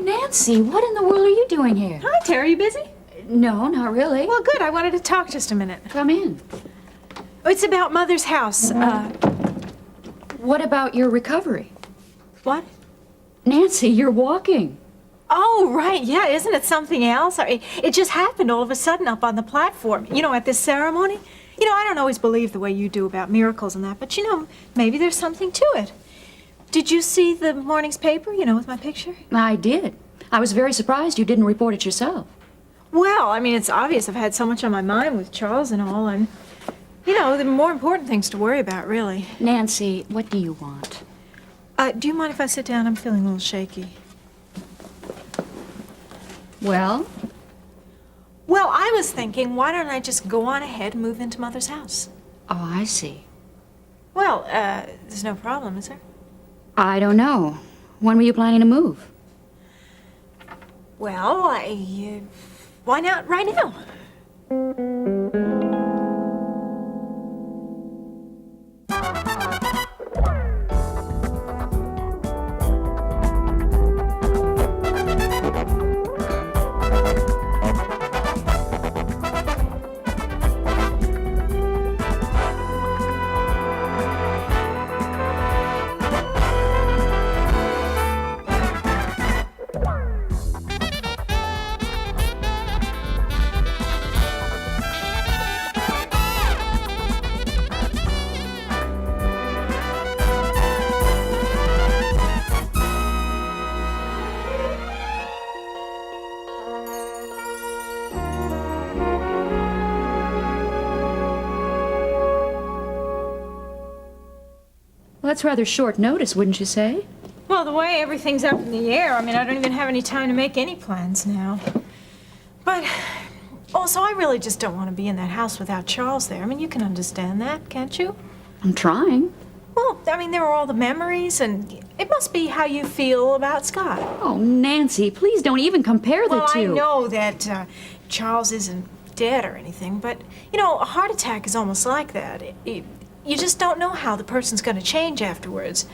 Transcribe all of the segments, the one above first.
Nancy, what in the world are you doing here? Hi, Terry. You busy? No, not really. Well, good. I wanted to talk just a minute. Come in. It's about Mother's house. What about your recovery? What? Nancy, you're walking. Oh, right. Yeah, isn't it something else? It just happened all of a sudden up on the platform, at this ceremony. I don't always believe the way you do about miracles and that, but, maybe there's something to it. Did you see the morning's paper, with my picture? I did. I was very surprised you didn't report it yourself. Well, it's obvious I've had so much on my mind with Charles and all, and, there are more important things to worry about, really. Nancy, what do you want? Do you mind if I sit down? I'm feeling a little shaky. Well? Well, I was thinking, why don't I just go on ahead and move into Mother's house? Oh, I see. Well, there's no problem, is there? I don't know. When were you planning to move? Well, why not right now? Well, that's rather short notice, wouldn't you say? Well, the way everything's up in the air, I don't even have any time to make any plans now. But also, I really just don't want to be in that house without Charles there. You can understand that, can't you? I'm trying. Well, there are all the memories, and it must be how you feel about Scott. Oh, Nancy, please don't even compare the two. Well, I know that Charles isn't dead or anything, but, a heart attack is almost like that. You just don't know how the person's going to change afterwards.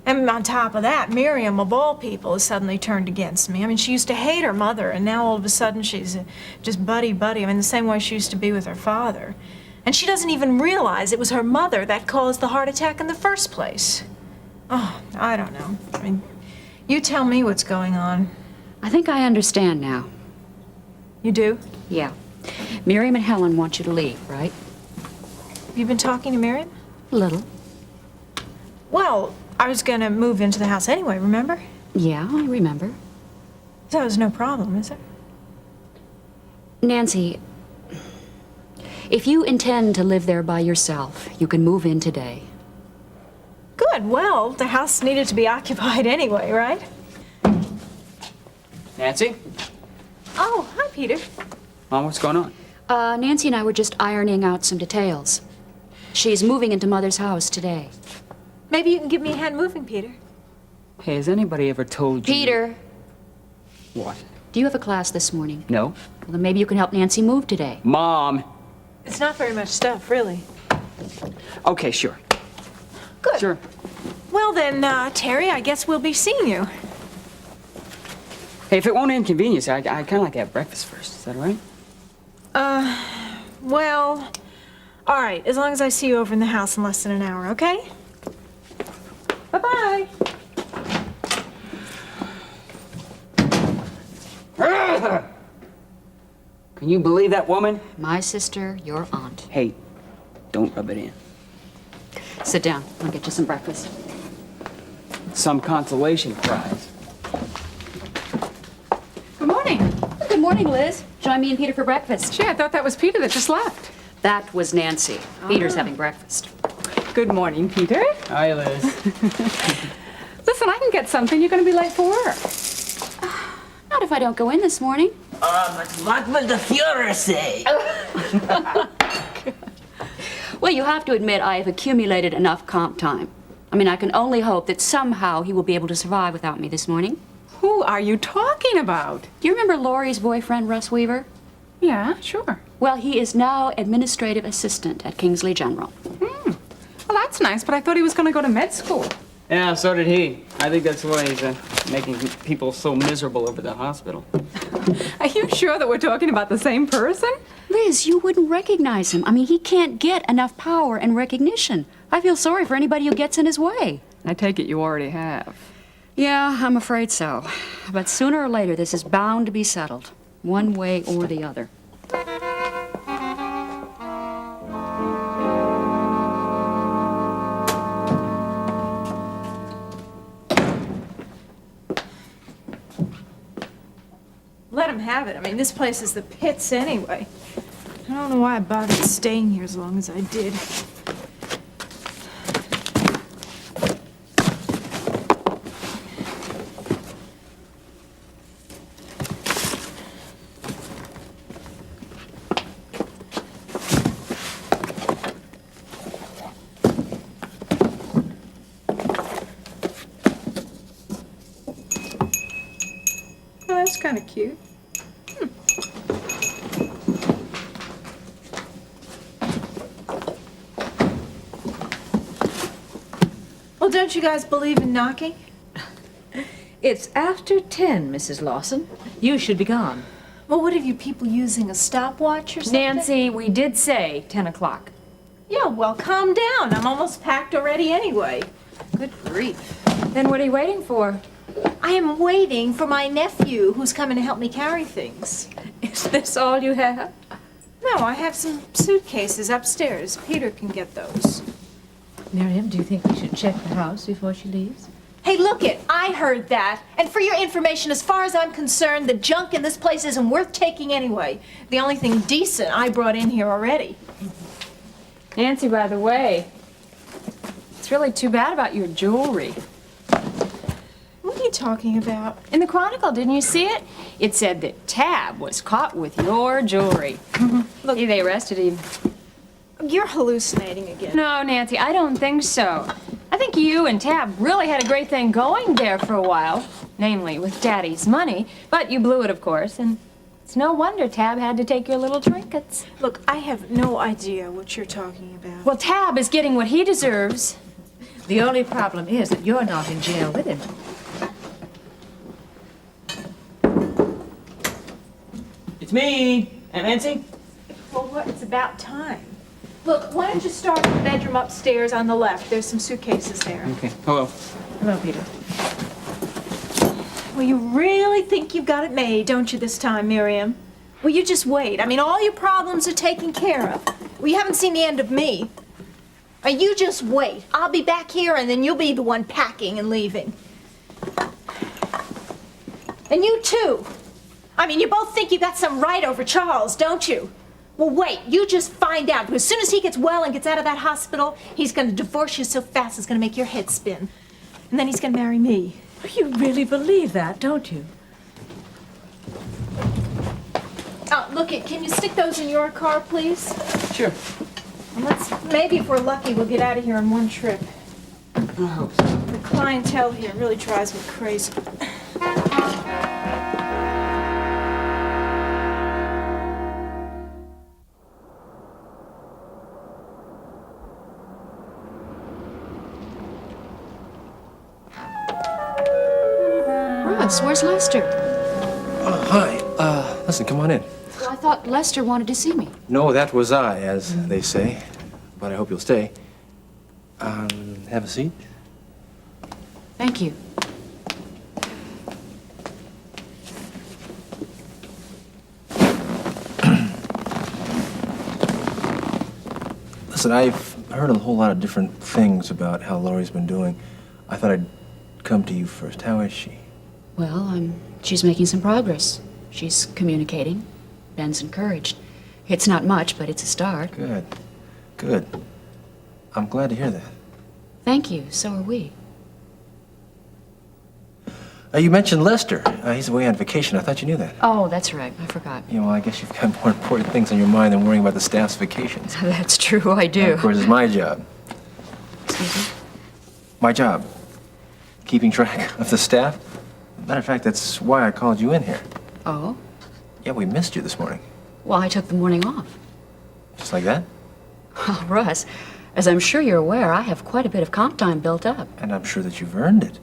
And on top of that, Miriam, of all people, has suddenly turned against me. She used to hate her mother, and now all of a sudden she's just buddy-buddy. The same way she used to be with her father. And she doesn't even realize it was her mother that caused the heart attack in the first place. Oh, I don't know. You tell me what's going on. I think I understand now. You do? Yeah. Miriam and Helen want you to leave, right? Have you been talking to Miriam? A little. Well, I was gonna move into the house anyway, remember? Yeah, I remember. So there's no problem, is there? Nancy, if you intend to live there by yourself, you can move in today. Good. Well, the house needed to be occupied anyway, right? Nancy? Oh, hi, Peter. Mom, what's going on? Nancy and I were just ironing out some details. She's moving into Mother's house today. Maybe you can give me a hand moving, Peter. Hey, has anybody ever told you... Peter! What? Do you have a class this morning? No. Well, then maybe you can help Nancy move today. Mom! It's not very much stuff, really. Okay, sure. Good. Sure. Well then, Terry, I guess we'll be seeing you. Hey, if it won't inconvenience, I'd kind of like to have breakfast first. Is that all right? Well, all right, as long as I see you over in the house in less than an hour, okay? Bye-bye. Can you believe that woman? My sister, your aunt. Hey, don't rub it in. Sit down. I'll get you some breakfast. Some consolation prize. Good morning. Good morning, Liz. Join me and Peter for breakfast. Gee, I thought that was Peter that just left. That was Nancy. Peter's having breakfast. Good morning, Peter. Hi, Liz. Listen, I can get something. You're going to be late for work. Not if I don't go in this morning. But what will the Führer say? Well, you have to admit I have accumulated enough comp time. I can only hope that somehow he will be able to survive without me this morning. Who are you talking about? Do you remember Laurie's boyfriend, Russ Weaver? Yeah, sure. Well, he is now administrative assistant at Kingsley General. Well, that's nice, but I thought he was going to go to med school. Yeah, so did he. I think that's why he's making people so miserable over the hospital. Are you sure that we're talking about the same person? Liz, you wouldn't recognize him. I mean, he can't get enough power and recognition. I feel sorry for anybody who gets in his way. I take it you already have. Yeah, I'm afraid so. But sooner or later, this is bound to be settled, one way or the other. Let him have it. I mean, this place is the pits anyway. I don't know why I bothered staying here as long as I did. Oh, that's kind of cute. Well, don't you guys believe in knocking? It's after 10, Mrs. Lawson. You should be gone. Well, what have you people using, a stopwatch or something? Nancy, we did say 10 o'clock. Yeah, well, calm down. I'm almost packed already anyway. Good grief. Then what are you waiting for? I am waiting for my nephew who's coming to help me carry things. Is this all you have? No, I have some suitcases upstairs. Peter can get those. Miriam, do you think we should check the house before she leaves? Hey, look it, I heard that. And for your information, as far as I'm concerned, the junk in this place isn't worth taking anyway. The only thing decent I brought in here already. Nancy, by the way, it's really too bad about your jewelry. What are you talking about? In the Chronicle, didn't you see it? It said that Tab was caught with your jewelry. Look, they arrested him. You're hallucinating again. No, Nancy, I don't think so. I think you and Tab really had a great thing going there for a while, namely with Daddy's money, but you blew it, of course, and it's no wonder Tab had to take your little trinkets. Look, I have no idea what you're talking about. Well, Tab is getting what he deserves. The only problem is that you're not in jail with him. It's me, Aunt Nancy. Well, what? It's about time. Look, why don't you start in the bedroom upstairs on the left? There's some suitcases there. Okay, hello. Hello, Peter. Well, you really think you've got it made, don't you, this time, Miriam? Well, you just wait. I mean, all your problems are taken care of. Well, you haven't seen the end of me. You just wait. I'll be back here, and then you'll be the one packing and leaving. And you, too. I mean, you both think you got some right over Charles, don't you? Well, wait, you just find out. As soon as he gets well and gets out of that hospital, he's going to divorce you so fast it's going to make your head spin. And then he's going to marry me. You really believe that, don't you? Look, can you stick those in your car, please? Sure. And maybe if we're lucky, we'll get out of here in one trip. I hope so. The clientele here really drives me crazy. Russ, where's Lester? Hi. Listen, come on in. Well, I thought Lester wanted to see me. No, that was I, as they say. But I hope you'll stay. Have a seat. Thank you. Listen, I've heard a whole lot of different things about how Laurie's been doing. I thought I'd come to you first. How is she? Well, she's making some progress. She's communicating. Ben's encouraged. It's not much, but it's a start. Good. Good. I'm glad to hear that. Thank you. So are we. You mentioned Lester. He's away on vacation. I thought you knew that. Oh, that's right. I forgot. Well, I guess you've got more important things on your mind than worrying about the staff's vacations. That's true, I do. Of course, it's my job. Excuse me? My job. Keeping track of the staff. Matter of fact, that's why I called you in here. Oh? Yeah, we missed you this morning. Well, I took the morning off. Just like that? Oh, Russ, as I'm sure you're aware, I have quite a bit of comp time built up. And I'm sure that you've earned it.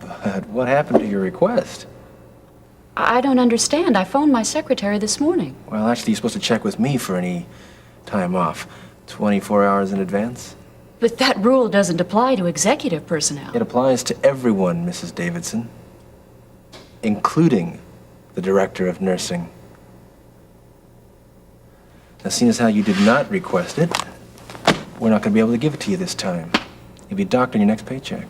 But what happened to your request? I don't understand. I phoned my secretary this morning. Well, actually, you're supposed to check with me for any time off. 24 hours in advance? But that rule doesn't apply to executive personnel. It applies to everyone, Mrs. Davidson, including the director of nursing. Now, seeing as how you did not request it, we're not going to be able to give it to you this time. You'll be docked on your next paycheck.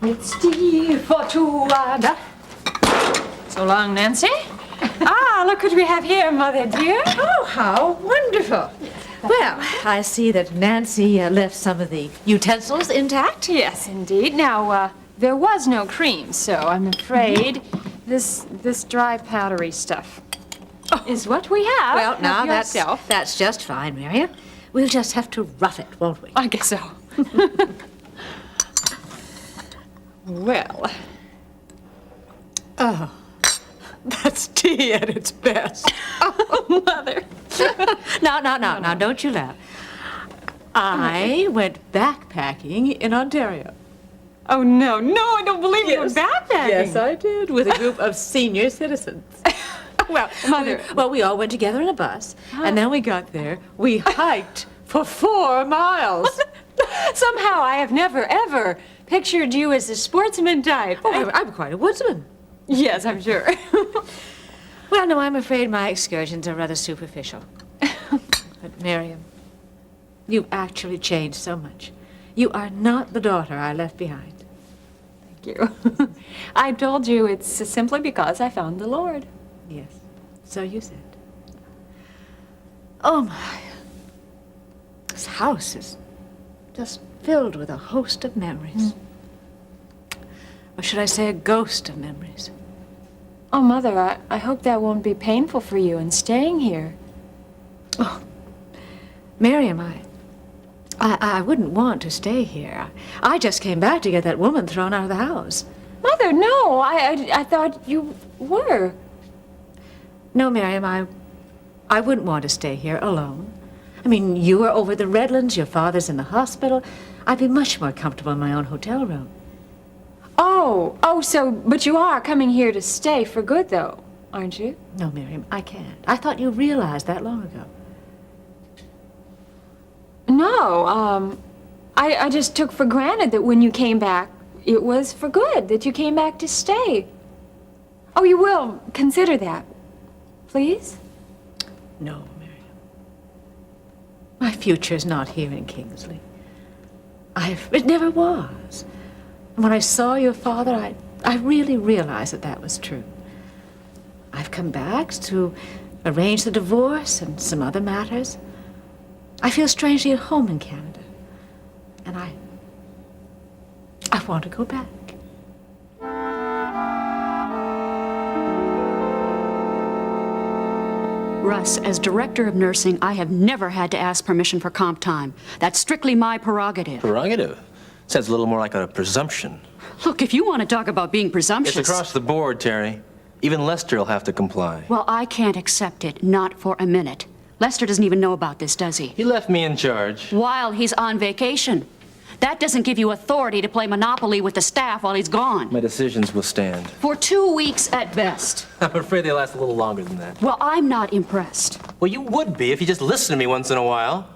It's the Fortuana. So long, Nancy. Look what we have here, Mother dear. Oh, how wonderful. Well, I see that Nancy left some of the utensils intact. Yes, indeed. Now, there was no cream, so I'm afraid this dry powdery stuff is what we have. Well, now Help yourself. that's just fine, Miriam. We'll just have to rough it, won't we? I guess so. Well, Oh, that's tea at its best. oh, Mother. Now, don't you laugh. I went backpacking in Ontario. Oh, no, I don't believe you were backpacking. Yes, I did, with a group of senior citizens. Well, Mother. we all went together in a bus, and then we got there. We hiked for 4 miles. Somehow I have never, ever pictured you as a sportsman type. Oh, I'm quite a woodsman. Yes, I'm sure. Well, no, I'm afraid my excursions are rather superficial. But, Miriam, you've actually changed so much. You are not the daughter I left behind. Thank you. I told you it's simply because I found the Lord. Yes, so you said. Oh, my. This house is just filled with a host of memories. Or should I say a ghost of memories? Oh, Mother, I hope that won't be painful for you in staying here. Oh, Miriam, I wouldn't want to stay here. I just came back to get that woman thrown out of the house. Mother, no, I thought you were. No, Miriam, I wouldn't want to stay here alone. I mean, you are over the Redlands, your father's in the hospital. I'd be much more comfortable in my own hotel room. But you are coming here to stay for good, though, aren't you? No, Miriam, I can't. I thought you realized that long ago. No, I just took for granted that when you came back, it was for good, that you came back to stay. Oh, you will consider that, please? No, Miriam. My future's not here in Kingsley. It never was. And when I saw your father, I really realized that was true. I've come back to arrange the divorce and some other matters. I feel strangely at home in Canada. And I want to go back. Russ, as director of nursing, I have never had to ask permission for comp time. That's strictly my prerogative. Prerogative? Sounds a little more like a presumption. Look, if you want to talk about being presumptuous... It's across the board, Terry. Even Lester will have to comply. Well, I can't accept it, not for a minute. Lester doesn't even know about this, does he? He left me in charge. While he's on vacation. That doesn't give you authority to play Monopoly with the staff while he's gone. My decisions will stand. For 2 weeks at best. I'm afraid they last a little longer than that. Well, I'm not impressed. Well, you would be if you just listened to me once in a while.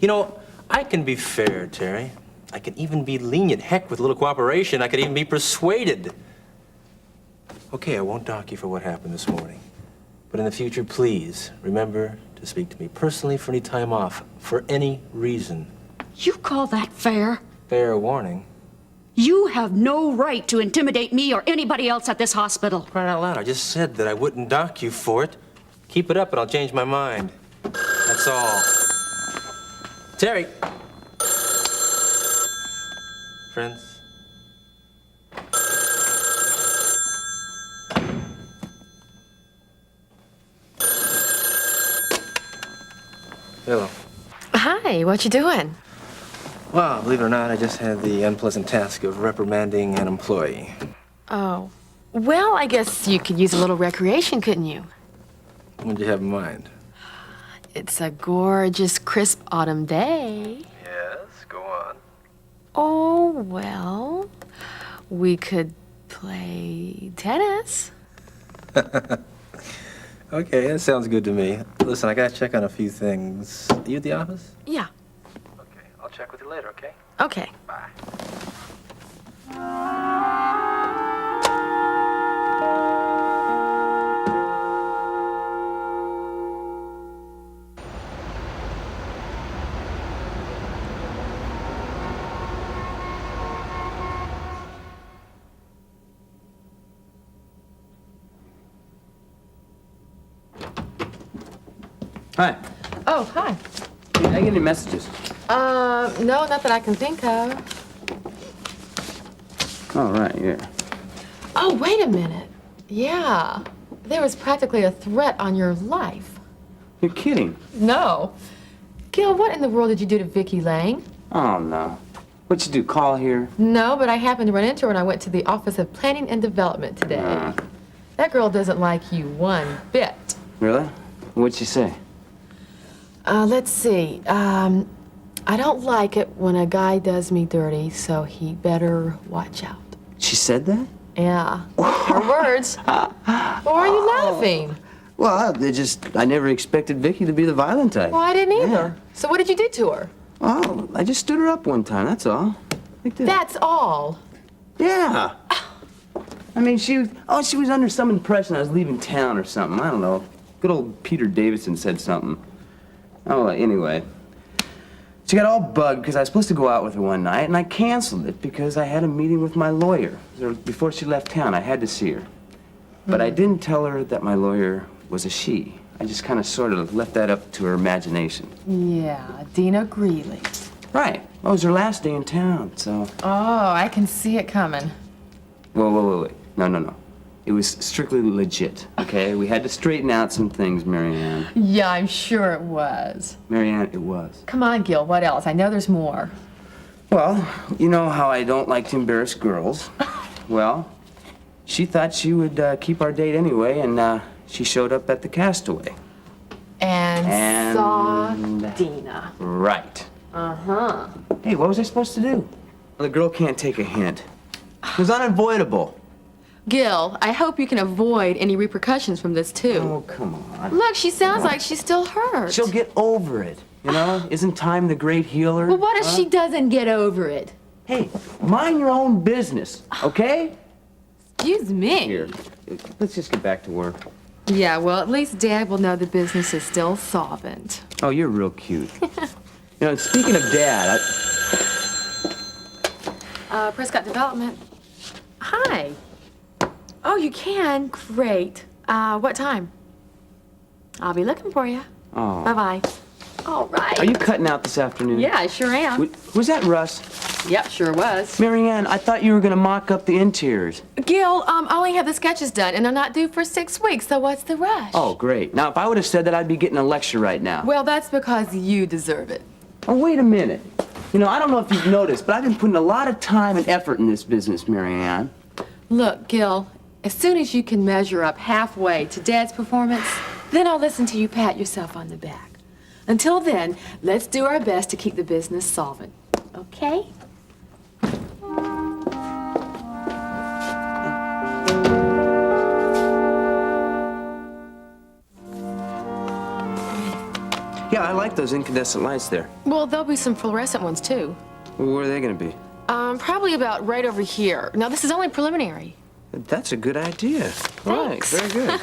You know, I can be fair, Terry. I can even be lenient. Heck, with a little cooperation, I could even be persuaded. Okay, I won't dock you for what happened this morning. But in the future, please, remember to to speak to me personally for any time off, for any reason. You call that fair? Fair warning. You have no right to intimidate me or anybody else at this hospital. Crying out loud, I just said that I wouldn't dock you for it. Keep it up and I'll change my mind. That's all. Terry. Friends. Hello. Hi, what you doing? Well, believe it or not, I just had the unpleasant task of reprimanding an employee. Oh. Well, I guess you could use a little recreation, couldn't you? What do you have in mind? It's a gorgeous, crisp autumn day. Yes, go on. Oh, well, we could play tennis. Okay, that sounds good to me. Listen, I gotta check on a few things. Are you at the office? Yeah. Okay, I'll check with you later, okay? Okay. Bye. Hi. Oh, hi. Did I get any messages? No, not that I can think of. Oh, right, yeah. Oh, wait a minute. Yeah. There was practically a threat on your life. You're kidding. No. Gil, what in the world did you do to Vicki Lang? Oh, no. What'd you do, call here? No, but I happened to run into her when I went to the Office of Planning and Development today. That girl doesn't like you one bit. Really? What'd she say? Let's see. I don't like it when a guy does me dirty, so he better watch out. She said that? Yeah. Her words. Why are you laughing? Well, I never expected Vicky to be the violent type. Well, I didn't either. Yeah. So what did you do to her? Well, I just stood her up one time, that's all. Like this. That's all. Yeah. I mean, she was under some impression I was leaving town or something. I don't know. Good old Peter Davison said something. Oh, anyway. She got all bugged because I was supposed to go out with her one night, and I canceled it because I had a meeting with my lawyer. Before she left town, I had to see her. But I didn't tell her that my lawyer was a she. I just kind of sort of left that up to her imagination. Yeah, Dina Greeley. Right. Well, it was her last day in town, so... Oh, I can see it coming. Whoa. No. It was strictly legit, okay? We had to straighten out some things, Marianne. Yeah, I'm sure it was. Marianne, it was. Come on, Gil, what else? I know there's more. Well, you know how I don't like to embarrass girls. Well, she thought she would keep our date anyway, and she showed up at the Castaway. And saw Dina. Right. Uh-huh. Hey, what was I supposed to do? Well, the girl can't take a hint. It was unavoidable. Gil, I hope you can avoid any repercussions from this, too. Oh, come on. Look, she sounds like she's still hurt. She'll get over it, you know? Isn't time the great healer? Well, what if she doesn't get over it? Hey, mind your own business, okay? Excuse me. Here, let's just get back to work. Yeah, well, at least Dad will know the business is still solvent. Oh, you're real cute. You know, speaking of Dad, Prescott Development. Hi. Oh, you can? Great. What time? I'll be looking for you. Oh. Bye-bye. All right. Are you cutting out this afternoon? Yeah, I sure am. Was that Russ? Yep, sure was. Marianne, I thought you were gonna mock up the interiors. Gil, I only have the sketches done, and they're not due for 6 weeks, so what's the rush? Oh, great. Now, if I would have said that, I'd be getting a lecture right now. Well, that's because you deserve it. Oh, wait a minute. You know, I don't know if you've noticed, but I've been putting a lot of time and effort in this business, Marianne. Look, Gil, as soon as you can measure up halfway to Dad's performance, then I'll listen to you pat yourself on the back. Until then, let's do our best to keep the business solvent. Okay? Yeah, I like those incandescent lights there. Well, there'll be some fluorescent ones, too. Where are they gonna be? Probably about right over here. Now, this is only preliminary. That's a good idea. Right, very good.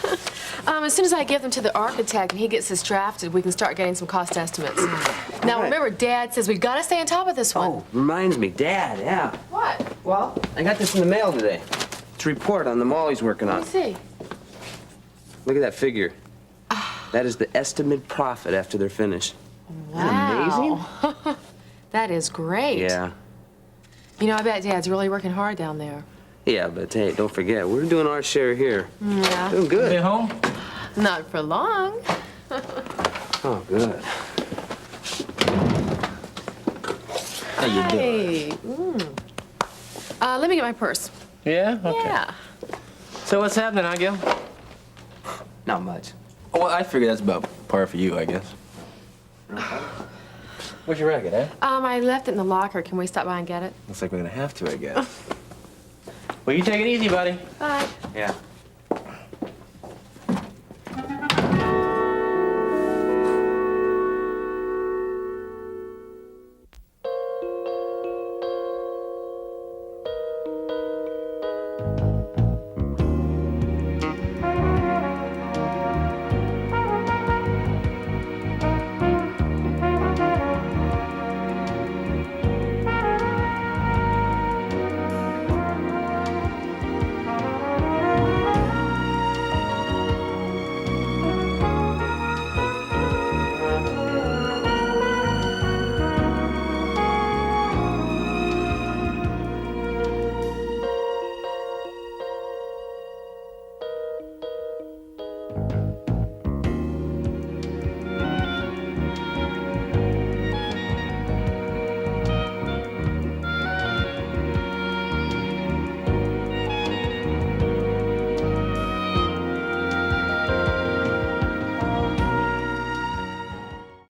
As soon as I give them to the architect and he gets this drafted, we can start getting some cost estimates. Now, right. remember, Dad says we've got to stay on top of this one. Oh, reminds me, Dad, yeah. What? Well, I got this in the mail today. It's a report on the mall he's working on. Let me see. Look at that figure. That is the estimated profit after they're finished. Wow. Amazing? That is great. Yeah. You know, I bet Dad's really working hard down there. Yeah, but hey, don't forget, we're doing our share here. Yeah. Doing good. Get home? Not for long. Oh, good. How you doing? Hey. Let me get my purse. Yeah? Okay. Yeah. So what's happening, huh, Gil? Not much. Well, I figure that's about par for you, I guess. Where's your racket, eh? I left it in the locker. Can we stop by and get it? Looks like we're gonna have to, I guess. Well, you take it easy, buddy. Bye. Yeah.